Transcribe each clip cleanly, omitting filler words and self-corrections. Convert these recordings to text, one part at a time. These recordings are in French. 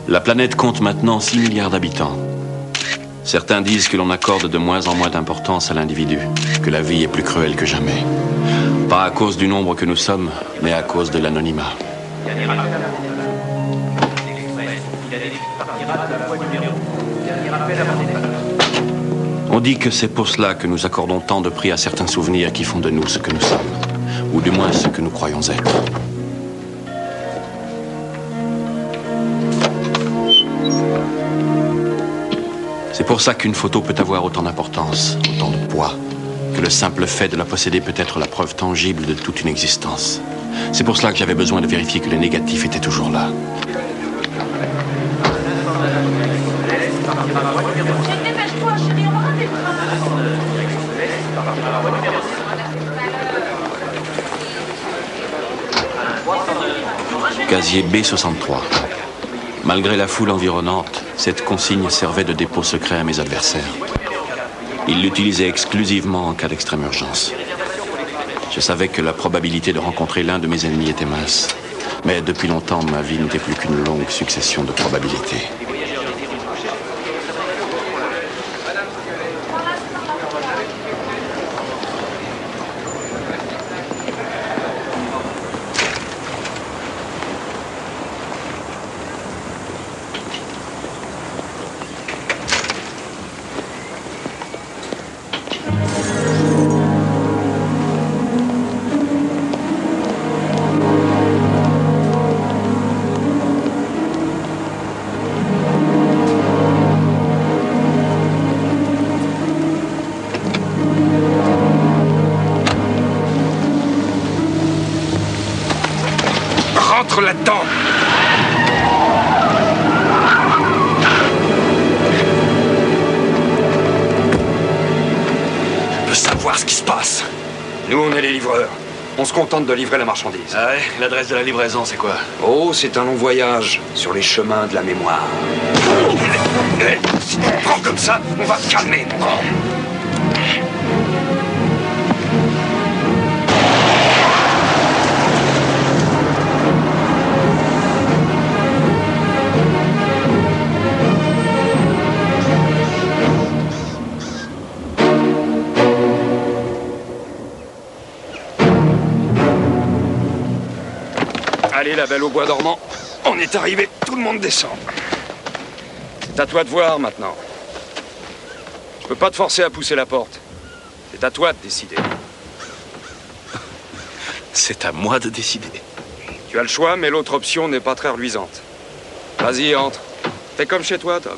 La planète compte maintenant 6 milliards d'habitants. Certains disent que l'on accorde de moins en moins d'importance à l'individu, que la vie est plus cruelle que jamais. Pas à cause du nombre que nous sommes, mais à cause de l'anonymat. On dit que c'est pour cela que nous accordons tant de prix à certains souvenirs qui font de nous ce que nous sommes, ou du moins ce que nous croyons être. C'est pour ça qu'une photo peut avoir autant d'importance, autant de poids, que le simple fait de la posséder peut être la preuve tangible de toute une existence. C'est pour cela que j'avais besoin de vérifier que les négatifs étaient toujours là. Dépêche-toi, chérie, on va rater. Casier B63. Malgré la foule environnante, cette consigne servait de dépôt secret à mes adversaires. Ils l'utilisaient exclusivement en cas d'extrême urgence. Je savais que la probabilité de rencontrer l'un de mes ennemis était mince. Mais depuis longtemps, ma vie n'était plus qu'une longue succession de probabilités. Rentre là-dedans! Je veux savoir ce qui se passe. Nous, on est les livreurs. On se contente de livrer la marchandise. Ah ouais? L'adresse de la livraison, c'est quoi? Oh, c'est un long voyage sur les chemins de la mémoire. Si tu me prends comme ça, on va te calmer, mon grand. Allez, la belle au bois dormant. On est arrivé, tout le monde descend. C'est à toi de voir maintenant. Je peux pas te forcer à pousser la porte. C'est à toi de décider. C'est à moi de décider. Tu as le choix, mais l'autre option n'est pas très reluisante. Vas-y, entre. Fais comme chez toi, Tom.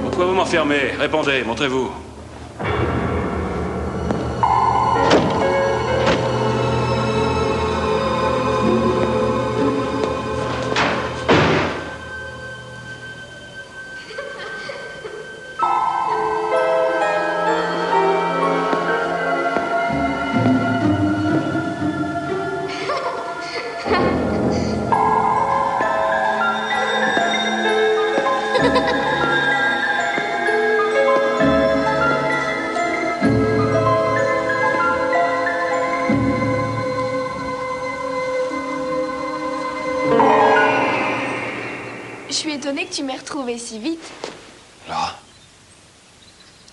Pourquoi vous m'enfermez? Répondez, montrez-vous. Je suis étonnée que tu m'aies retrouvée si vite. Laura?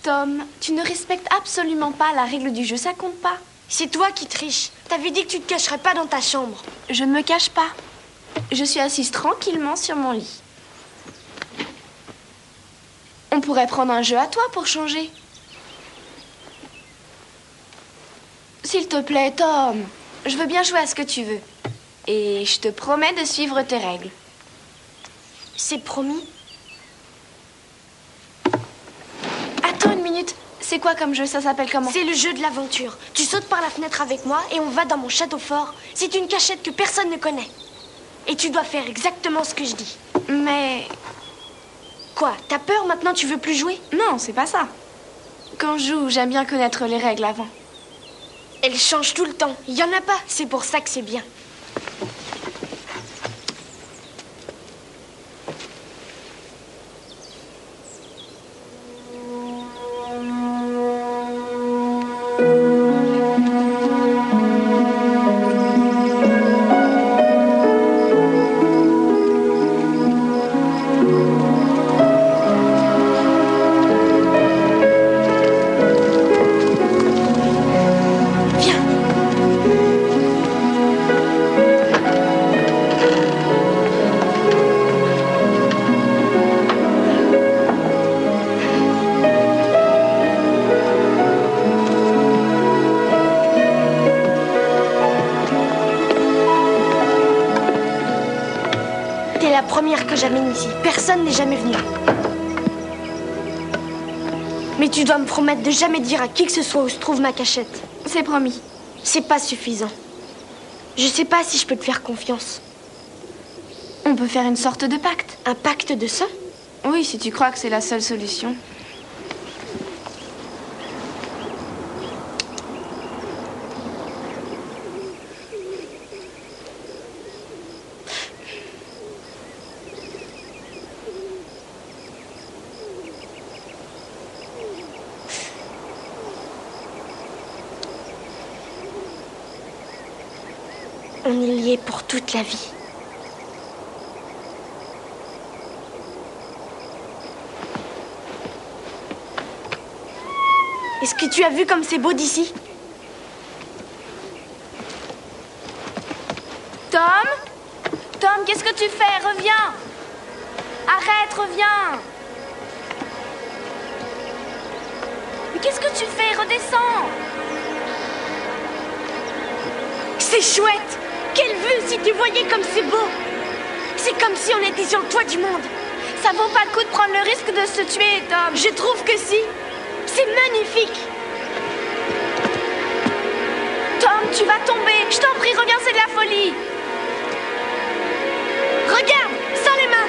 Tom, tu ne respectes absolument pas la règle du jeu, ça compte pas. C'est toi qui triches. T'avais dit que tu te cacherais pas dans ta chambre. Je ne me cache pas. Je suis assise tranquillement sur mon lit. On pourrait prendre un jeu à toi pour changer. S'il te plaît, Tom, je veux bien jouer à ce que tu veux. Et je te promets de suivre tes règles. C'est promis. Attends une minute. C'est quoi comme jeu? Ça s'appelle comment? C'est le jeu de l'aventure. Tu sautes par la fenêtre avec moi et on va dans mon château fort. C'est une cachette que personne ne connaît. Et tu dois faire exactement ce que je dis. Mais... Quoi? T'as peur maintenant? Tu veux plus jouer? Non, c'est pas ça. Quand je joue, j'aime bien connaître les règles avant. Elles changent tout le temps. Il y en a pas. C'est pour ça que c'est bien. T'es la première que j'amène ici. Personne n'est jamais venu. Mais tu dois me promettre de jamais dire à qui que ce soit où se trouve ma cachette. C'est promis. C'est pas suffisant. Je sais pas si je peux te faire confiance. On peut faire une sorte de pacte. Un pacte de sang? Oui, si tu crois que c'est la seule solution. On est liés pour toute la vie. Est-ce que tu as vu comme c'est beau d'ici? Tom? Tom, qu'est-ce que tu fais? Reviens! Arrête, reviens! Mais qu'est-ce que tu fais? Redescends! C'est chouette! Quelle vue si tu voyais comme c'est beau! C'est comme si on était sur le toit du monde. Ça vaut pas le coup de prendre le risque de se tuer, Tom. Je trouve que si. C'est magnifique. Tom, tu vas tomber. Je t'en prie, reviens, c'est de la folie. Regarde, sans les mains.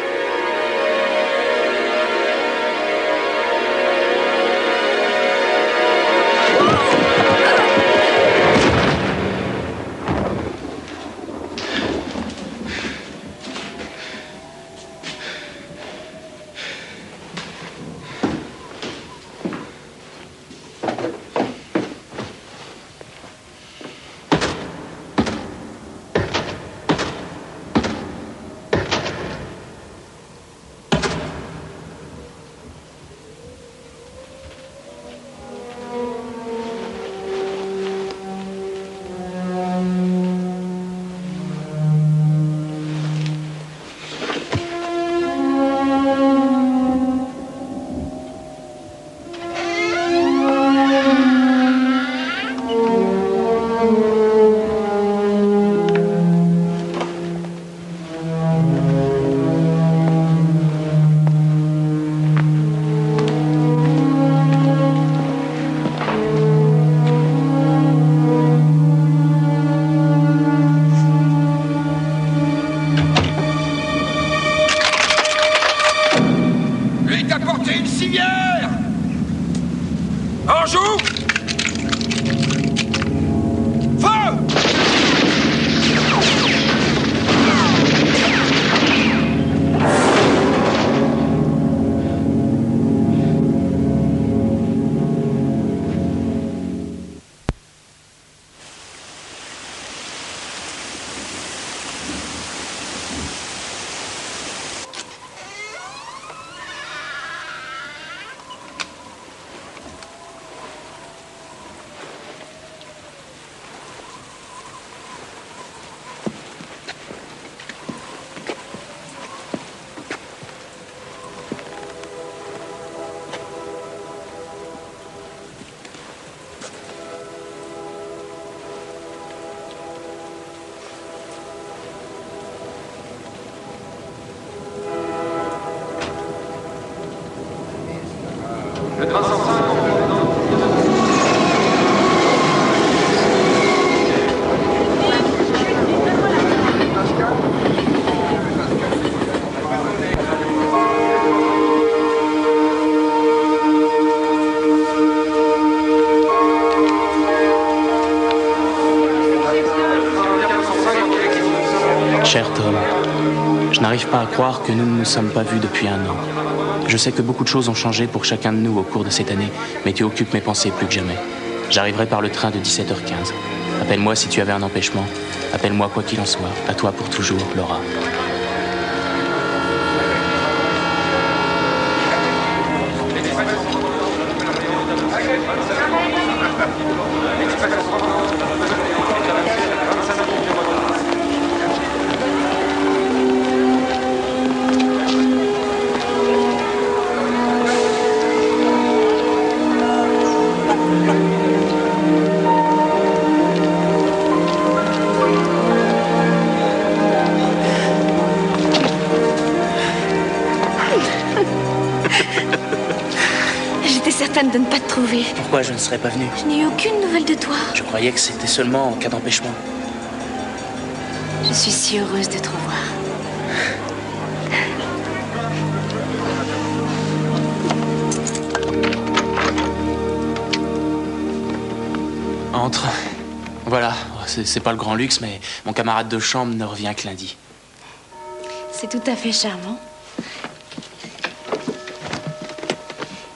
Cher Tom, je n'arrive pas à croire que nous ne nous sommes pas vus depuis 1 an. Je sais que beaucoup de choses ont changé pour chacun de nous au cours de cette année, mais tu occupes mes pensées plus que jamais. J'arriverai par le train de 17h15. Appelle-moi si tu avais un empêchement. Appelle-moi quoi qu'il en soit. À toi pour toujours, Laura. De ne pas te trouver. Pourquoi je ne serais pas venu? Je n'ai eu aucune nouvelle de toi. Je croyais que c'était seulement en cas d'empêchement. Je suis si heureuse de te revoir. Entre. Voilà, c'est pas le grand luxe, mais mon camarade de chambre ne revient que lundi. C'est tout à fait charmant.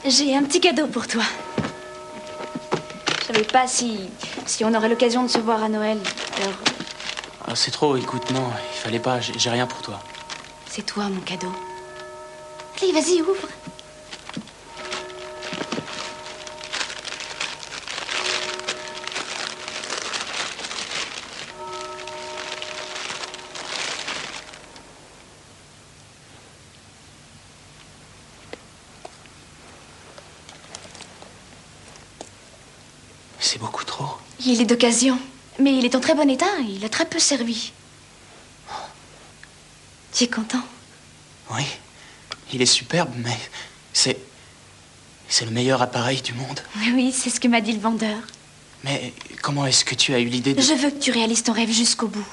J'ai un petit cadeau pour toi. Je savais pas si on aurait l'occasion de se voir à Noël. Alors... Ah, c'est trop, écoute, non, il fallait pas, j'ai rien pour toi. C'est toi, mon cadeau. Allez, vas-y, ouvre. C'est beaucoup trop. Il est d'occasion, mais il est en très bon état. Il a très peu servi. Tu es content? Oui, il est superbe, mais c'est le meilleur appareil du monde. Oui, c'est ce que m'a dit le vendeur. Mais comment est-ce que tu as eu l'idée de... Je veux que tu réalises ton rêve jusqu'au bout.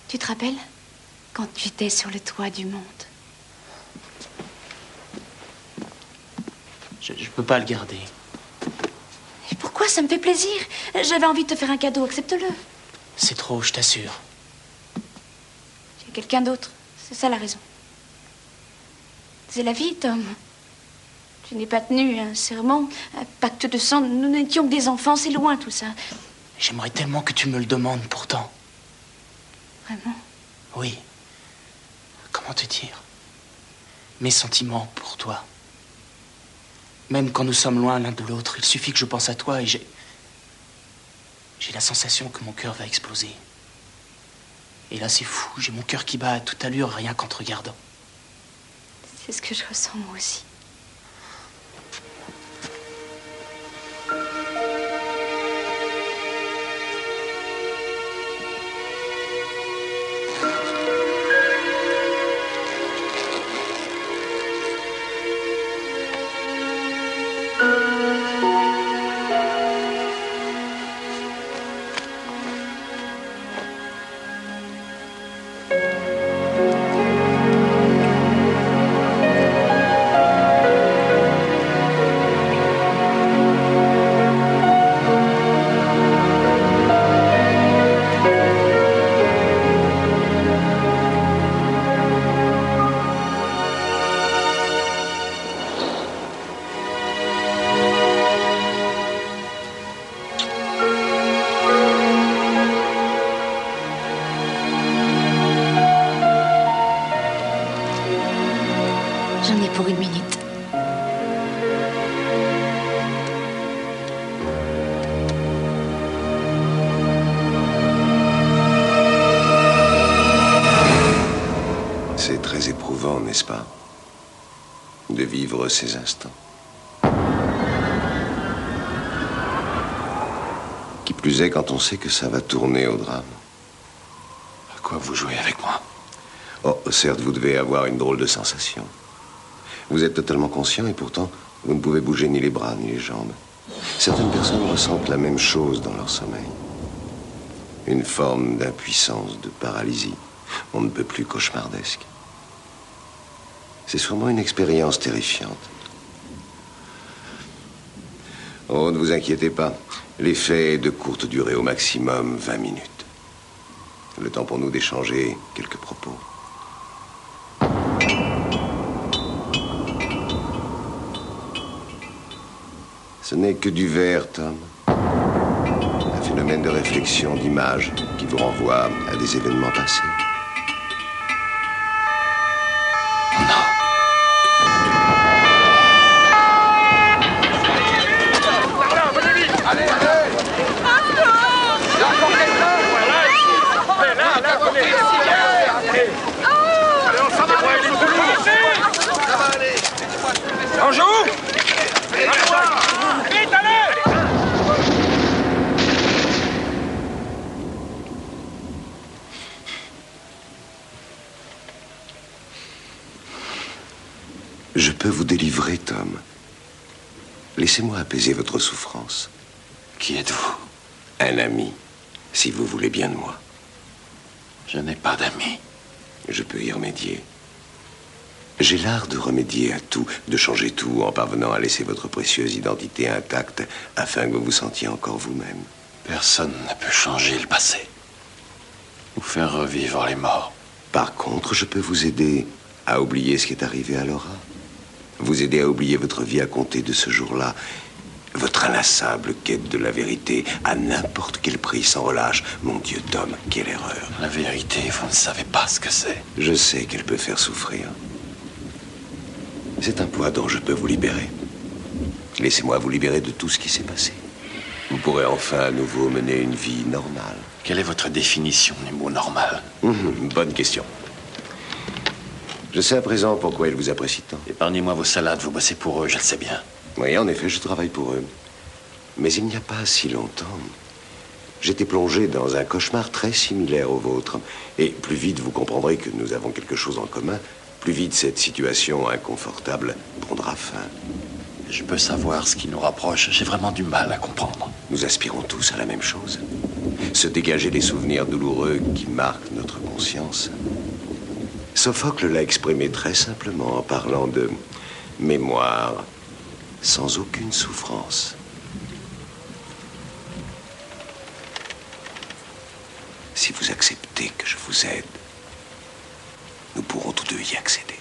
Tu te rappelles? Quand tu étais sur le toit du monde. Je peux pas le garder. Et pourquoi? Ça me fait plaisir. J'avais envie de te faire un cadeau, accepte-le. C'est trop, je t'assure. Tu es quelqu'un d'autre, c'est ça la raison. C'est la vie, Tom. Je n'ai pas tenu un serment, un pacte de sang. Nous n'étions que des enfants, c'est loin tout ça. J'aimerais tellement que tu me le demandes pourtant. Vraiment? Oui. Comment te dire? Mes sentiments pour toi. Même quand nous sommes loin l'un de l'autre, il suffit que je pense à toi et j'ai la sensation que mon cœur va exploser. Et là, c'est fou, j'ai mon cœur qui bat à toute allure rien qu'en te regardant. C'est ce que je ressens moi aussi. J'en ai pour 1 minute. C'est très éprouvant, n'est-ce pas? De vivre ces instants. Qui plus est quand on sait que ça va tourner au drame. À quoi vous jouez avec moi? Oh, certes, vous devez avoir une drôle de sensation. Vous êtes totalement conscient et pourtant, Vous ne pouvez bouger ni les bras ni les jambes. Certaines personnes ressentent la même chose dans leur sommeil. Une forme d'impuissance, de paralysie. On ne peut plus cauchemardesque. C'est sûrement une expérience terrifiante. Oh, ne vous inquiétez pas. L'effet est de courte durée, au maximum 20 minutes. Le temps pour nous d'échanger quelques propos. Ce n'est que du verre, Tom. Un phénomène de réflexion, d'image, qui vous renvoie à des événements passés. On joue? Vite, allez! Je peux vous délivrer, Tom. Laissez-moi apaiser votre souffrance. Qui êtes-vous? Un ami, si vous voulez bien de moi. Je n'ai pas d'amis. Je peux y remédier. J'ai l'art de remédier à tout, de changer tout en parvenant à laisser votre précieuse identité intacte afin que vous vous sentiez encore vous-même. Personne ne peut changer le passé ou faire revivre les morts. Par contre, je peux vous aider à oublier ce qui est arrivé à Laura. Vous aider à oublier votre vie à compter de ce jour-là. Votre inlassable quête de la vérité à n'importe quel prix sans relâche. Mon Dieu, Tom, quelle erreur. La vérité, vous ne savez pas ce que c'est. Je sais qu'elle peut faire souffrir. C'est un poids dont je peux vous libérer. Laissez-moi vous libérer de tout ce qui s'est passé. Vous pourrez enfin à nouveau mener une vie normale. Quelle est votre définition du mot normal? Bonne question. Je sais à présent pourquoi ils vous apprécient tant. Épargnez-moi vos salades, vous bossez pour eux, je le sais bien. Oui, en effet, je travaille pour eux. Mais il n'y a pas si longtemps, j'étais plongé dans un cauchemar très similaire au vôtre. Et plus vite vous comprendrez que nous avons quelque chose en commun, plus vite cette situation inconfortable prendra fin. Je peux savoir ce qui nous rapproche. J'ai vraiment du mal à comprendre. Nous aspirons tous à la même chose. Se dégager des souvenirs douloureux qui marquent notre conscience. Sophocle l'a exprimé très simplement en parlant de mémoire sans aucune souffrance. Si vous acceptez que je vous aide, nous pourrons tous deux y accéder.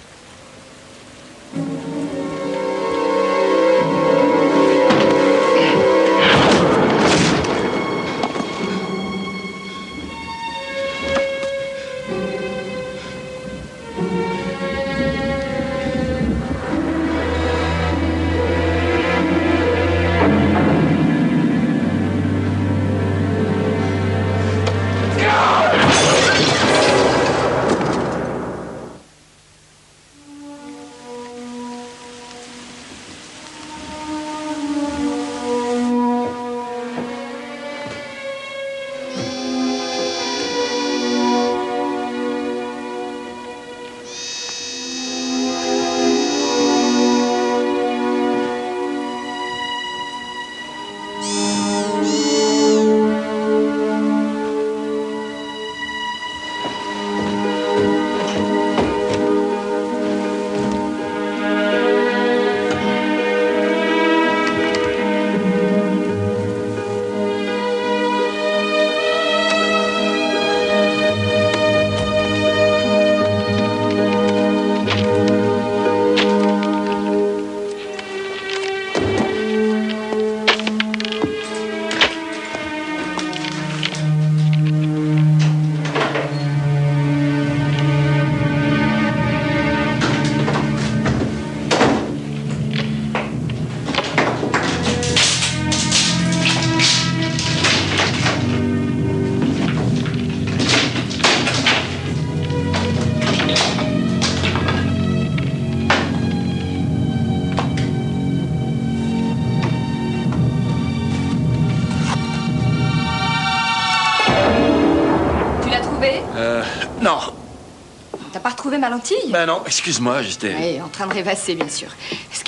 T'as pas retrouvé ma lentille? Ben non, excuse-moi, j'étais... Oui, en train de rêvasser, bien sûr. Ce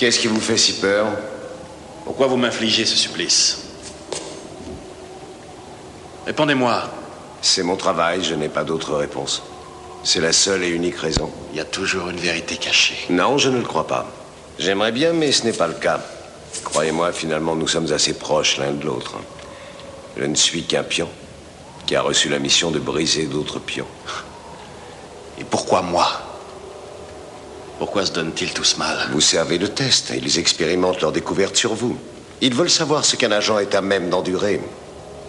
Qu'est-ce qui vous fait si peur? Pourquoi vous m'infligez ce supplice? Répondez-moi. C'est mon travail, je n'ai pas d'autre réponse. C'est la seule et unique raison. Il y a toujours une vérité cachée. Non, je ne le crois pas. J'aimerais bien, mais ce n'est pas le cas. Croyez-moi, finalement, nous sommes assez proches l'un de l'autre. Je ne suis qu'un pion qui a reçu la mission de briser d'autres pions. Et pourquoi moi? Pourquoi se donnent-ils tous mal? Vous servez de test. Ils expérimentent leur découverte sur vous. Ils veulent savoir ce qu'un agent est à même d'endurer.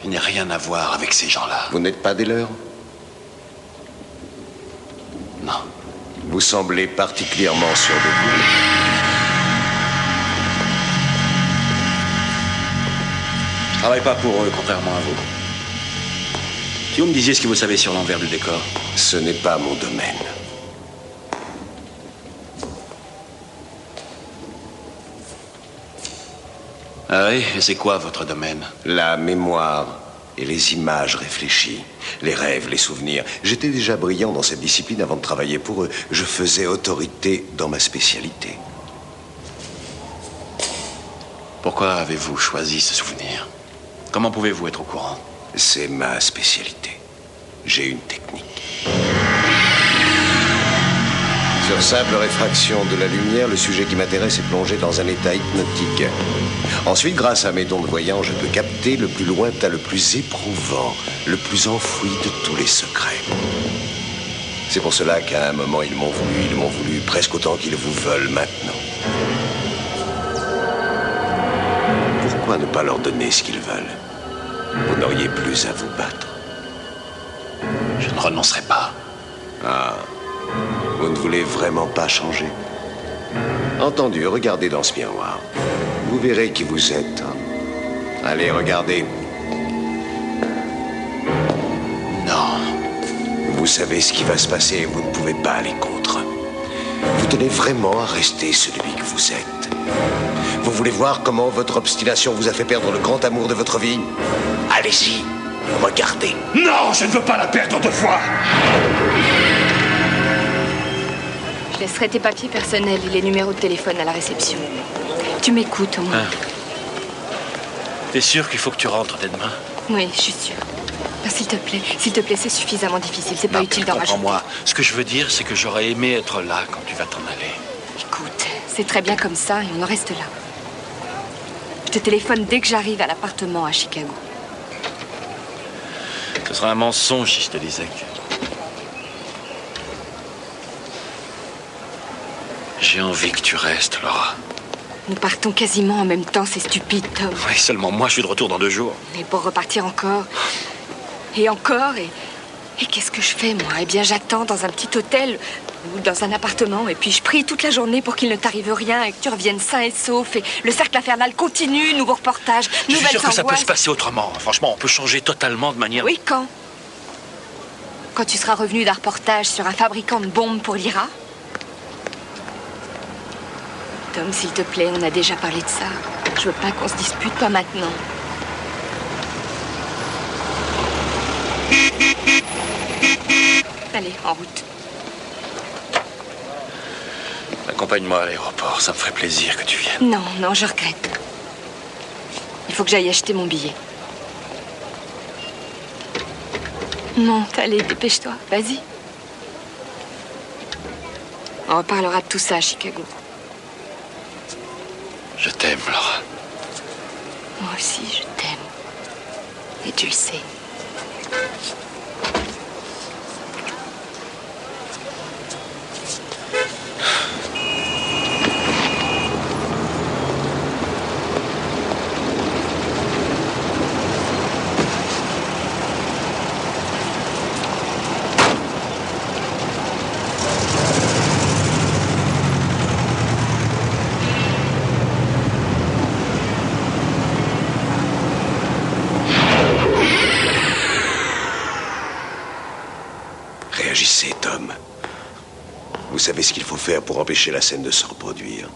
Je n'ai rien à voir avec ces gens-là. Vous n'êtes pas des leurs? Non. Vous semblez particulièrement sûr de vous. Je travaille pas pour eux, contrairement à vous. Si vous me disiez ce que vous savez sur l'envers du décor. Ce n'est pas mon domaine. Ah oui? Et c'est quoi votre domaine? La mémoire et les images réfléchies, les rêves, les souvenirs. J'étais déjà brillant dans cette discipline avant de travailler pour eux. Je faisais autorité dans ma spécialité. Pourquoi avez-vous choisi ce souvenir? Comment pouvez-vous être au courant? C'est ma spécialité. J'ai une technique. Sur simple réfraction de la lumière, le sujet qui m'intéresse est plongé dans un état hypnotique. Ensuite, grâce à mes dons de voyant, je peux capter le plus lointain, le plus éprouvant, le plus enfoui de tous les secrets. C'est pour cela qu'à un moment, ils m'ont voulu presque autant qu'ils vous veulent maintenant. Pourquoi ne pas leur donner ce qu'ils veulent? Vous n'auriez plus à vous battre. Je ne renoncerai pas. Ah, vous ne voulez vraiment pas changer? Entendu, regardez dans ce miroir. Vous verrez qui vous êtes. Allez, regardez. Non. Vous savez ce qui va se passer et vous ne pouvez pas aller contre. Vous tenez vraiment à rester celui que vous êtes. Vous voulez voir comment votre obstination vous a fait perdre le grand amour de votre vie? Allez-y, regardez. Non, je ne veux pas la perdre deux fois. Je laisserai tes papiers personnels et les numéros de téléphone à la réception. Tu m'écoutes au moins. T'es sûr qu'il faut que tu rentres dès demain? Oui, je suis sûre. S'il te plaît, c'est suffisamment difficile. C'est pas utile d'en rajouter. Comprends-moi. Ce que je veux dire, c'est que j'aurais aimé être là quand tu vas t'en aller. Écoute, c'est très bien comme ça et on en reste là. Je te téléphone dès que j'arrive à l'appartement à Chicago. Ce sera un mensonge si je te disais que... J'ai envie que tu restes, Laura. Nous partons quasiment en même temps, c'est stupide, Tom. Oui, seulement moi, je suis de retour dans 2 jours. Et pour repartir encore. Et encore, et qu'est-ce que je fais, moi? Eh bien, j'attends dans un petit hôtel ou dans un appartement, et puis je prie toute la journée pour qu'il ne t'arrive rien et que tu reviennes sain et sauf. Et le cercle infernal continue, nouveaux reportages, Je nouvelles suis sûr que ça peut angoisses. se passer autrement. Franchement, on peut changer totalement de manière... Oui, quand? Quand tu seras revenu d'un reportage sur un fabricant de bombes pour l'IRA? Tom, s'il te plaît, on a déjà parlé de ça. Je veux pas qu'on se dispute, pas maintenant. Allez, en route. Accompagne-moi à l'aéroport, ça me ferait plaisir que tu viennes. Non, non, je regrette. Il faut que j'aille acheter mon billet. Monte, allez, dépêche-toi, vas-y. On reparlera de tout ça à Chicago. Je t'aime, Laura. Moi aussi, je t'aime. Et tu le sais. Réagissez, Tom. Vous savez ce qu'il faut faire pour empêcher la scène de se reproduire.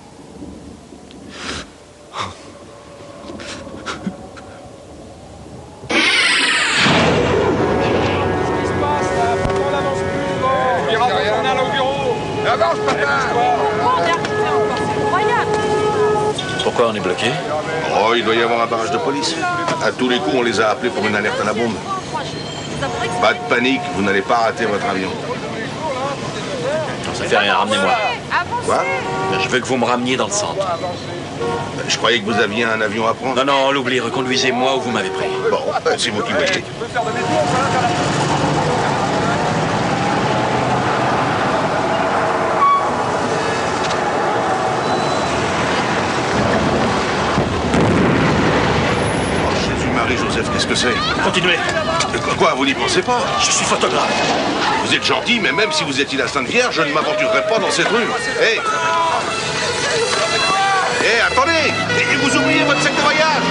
On a au bureau. Avance, papa. Oh, mais arrêtez encore, c'est incroyable. Pourquoi on est bloqué? Oh, il doit y avoir un barrage de police. À tous les coups, on les a appelés pour une alerte à la bombe. Pas de panique, vous n'allez pas rater votre avion. Non, ça fait rien, ramenez-moi. Quoi? Je veux que vous me rameniez dans le centre. Je croyais que vous aviez un avion à prendre. Non, non, on l'oublie, reconduisez-moi où vous m'avez pris. Bon, c'est vous qui voyez. Marie-Joseph, qu'est-ce que c'est? Continuez. Quoi, vous n'y pensez pas? Je suis photographe. Vous êtes gentil, mais même si vous étiez la Sainte Vierge, je ne m'aventurerai pas dans cette rue. Hé! Hé, attendez! Et vous oubliez votre sac de voyage!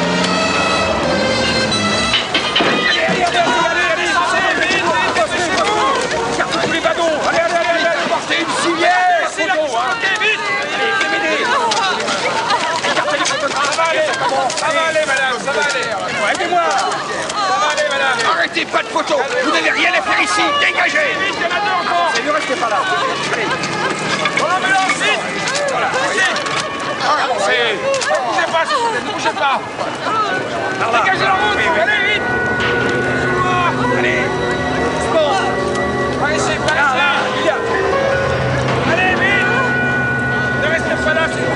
Écartez tous les badauds! Allez, portez une civière! C'est la vite! Écartez les photographes! Ça va aller, madame, ça va aller! Aidez-moi! Ça va aller, madame! Arrêtez, pas de photos! Vous n'avez rien à faire ici! Dégagez! Vite, il y en a deux encore! Ne restez pas là! Allez! Dans l'ambulance, vite! Voilà, avancez! Ne bougez pas, s'il vous plaît, ne bougez pas! Dégagez la route! Allez, vite! Allez! Bon! Paraissez, paraissez! Allez, vite! Ne restez pas là, s'il vous plaît!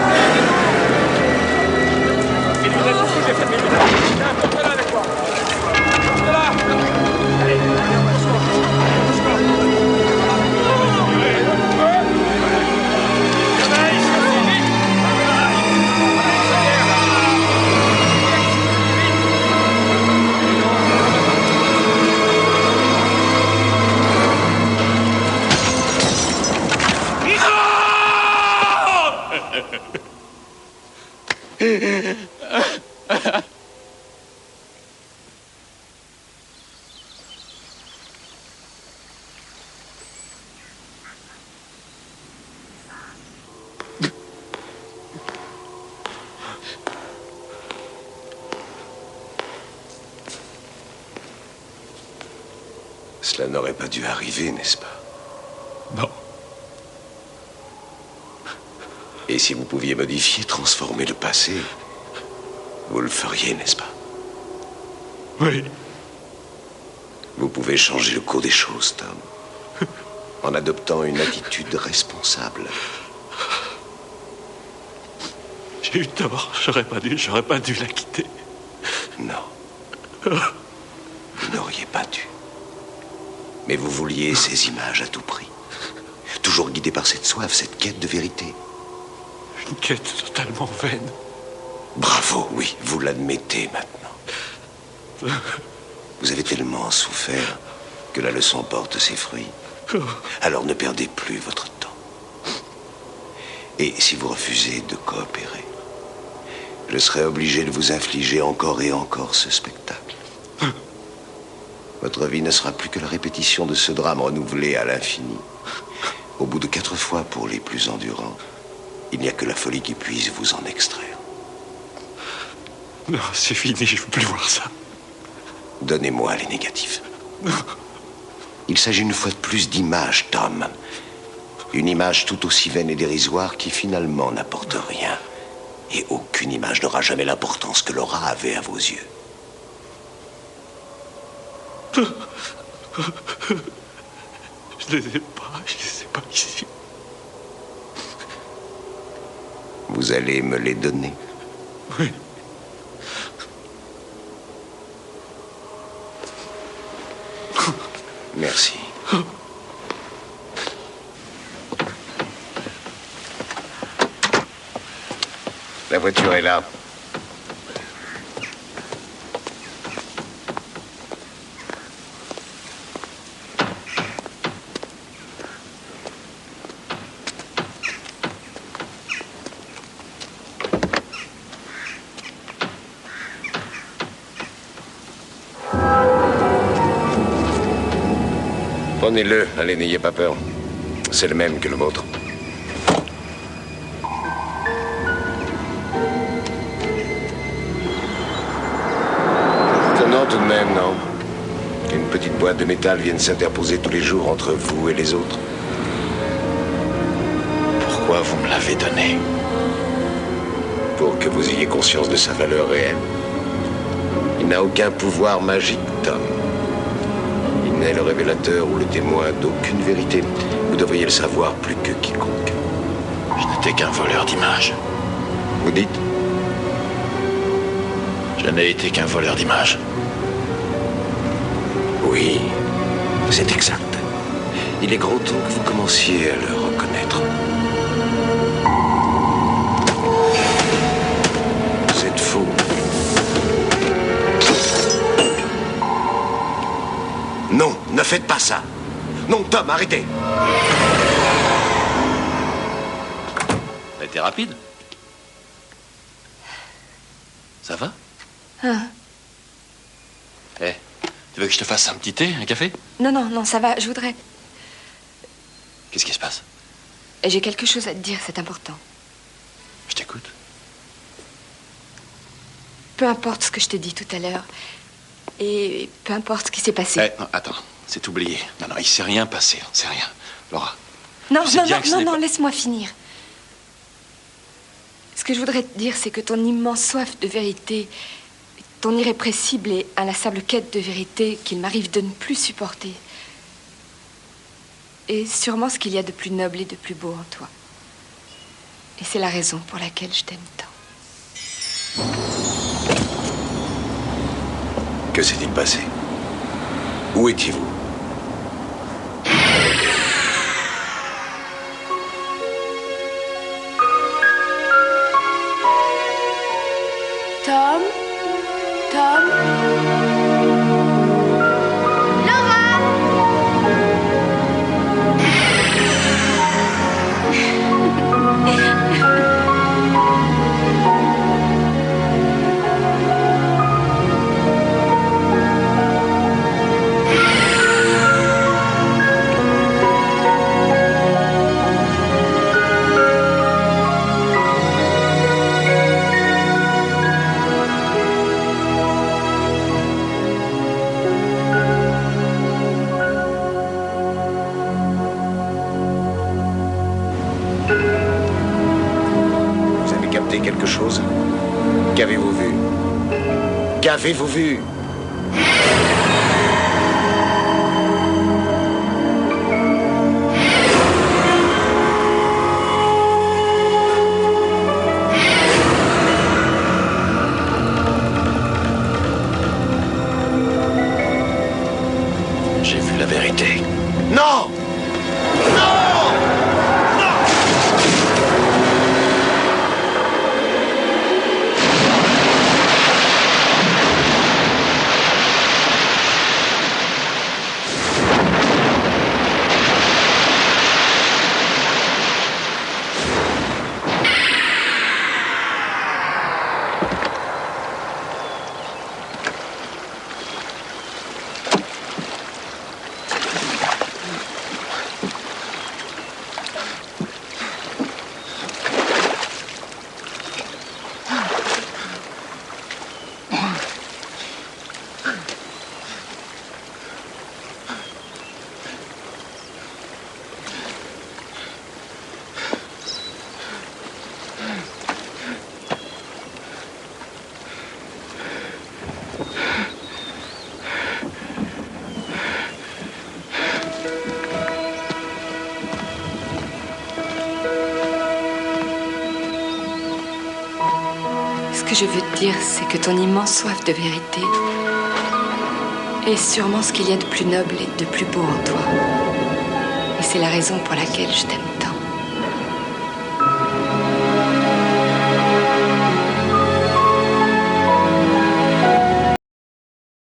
Et vous êtes beaucoup, j'ai fait mes lunettes. Viens, porte là avec moi. Porte là. Allez, Cela n'aurait pas dû arriver, n'est-ce pas? Non. Et si vous pouviez modifier, transformer le passé, vous le feriez, n'est-ce pas? Oui. Vous pouvez changer le cours des choses, Tom, en adoptant une attitude responsable. J'ai eu tort, j'aurais pas dû la quitter. Non. Vous n'auriez pas dû. Mais vous vouliez ces images à tout prix. Toujours guidé par cette soif, cette quête de vérité. Une quête totalement vaine. Bravo, oui, vous l'admettez maintenant. Vous avez tellement souffert que la leçon porte ses fruits. Alors ne perdez plus votre temps. Et si vous refusez de coopérer, je serai obligé de vous infliger encore et encore ce spectacle. Votre vie ne sera plus que la répétition de ce drame renouvelé à l'infini. Au bout de 4 fois pour les plus endurants, il n'y a que la folie qui puisse vous en extraire. Non, c'est fini, je ne veux plus voir ça. Donnez-moi les négatifs. Il s'agit une fois de plus d'image, Tom. Une image tout aussi vaine et dérisoire qui finalement n'apporte rien. Et aucune image n'aura jamais l'importance que Laura avait à vos yeux. Je les ai pas ici. Vous allez me les donner? Oui. Merci. La voiture est là. Prenez-le, allez, n'ayez pas peur. C'est le même que le vôtre. Étonnant tout de même, non? Qu'une petite boîte de métal vienne s'interposer tous les jours entre vous et les autres. Pourquoi vous me l'avez donné? pour que vous ayez conscience de sa valeur réelle. Il n'a aucun pouvoir magique, Tom. Il n'est le révélateur ou le témoin d'aucune vérité. Vous devriez le savoir plus que quiconque. Je n'étais qu'un voleur d'images. Vous dites? Je n'ai été qu'un voleur d'images. Oui, c'est exact. Il est grand temps que vous commenciez à le reconnaître. Vous êtes fou. Non, ne faites pas ça. Non, Tom, arrêtez. Ça a été rapide. Ça va? Eh, tu veux que je te fasse un petit thé, un café? Non, non, non, ça va, je voudrais... Qu'est-ce qui se passe? J'ai quelque chose à te dire, c'est important. Je t'écoute. Peu importe ce que je t'ai dit tout à l'heure, et peu importe ce qui s'est passé. Eh, non, attends, c'est oublié. Non, non, il s'est rien passé, c'est rien. Laura. Non, tu sais non, bien non, que ce non, n'est non, pas- laisse-moi finir. Ce que je voudrais te dire, c'est que ton immense soif de vérité, ton irrépressible et inlassable quête de vérité qu'il m'arrive de ne plus supporter, est sûrement ce qu'il y a de plus noble et de plus beau en toi. Et c'est la raison pour laquelle je t'aime tant. Que s'est-il passé? Où étiez-vous? Tom? Tom? Vous avez capté quelque chose? Qu'avez-vous vu? Qu'avez-vous vu? J'ai vu la vérité. Non! Ce que je veux te dire, c'est que ton immense soif de vérité est sûrement ce qu'il y a de plus noble et de plus beau en toi. Et c'est la raison pour laquelle je t'aime.